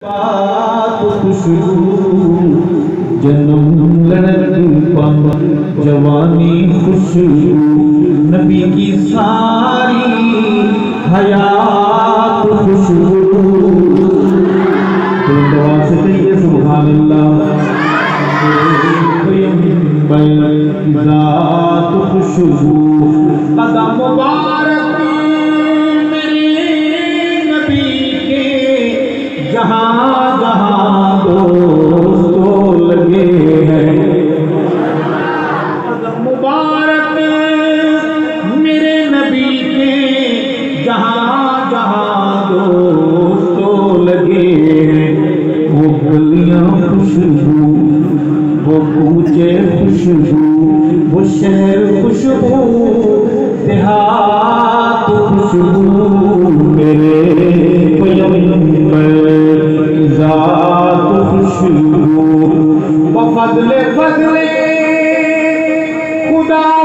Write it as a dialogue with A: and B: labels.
A: خوشبو جنم لڑکپن جوانی خوشبو نبی کی ساری حیات خوشبو تو دعا سے کہیے سبحان اللہ ذات خوشبو قدم مبارک میرے نبی کے جہاں جہاں دوستوں لگے ہیں قدم مبارک میرے نبی کے جہاں جہاں دوستوں لگے ہیں وہ گلیاں خوشبو وہ کوچے خوشبو وہ شہر خوشبو دیہات خوشبو میرے پیغمبر ذات خوشبو وفضل فضل خدا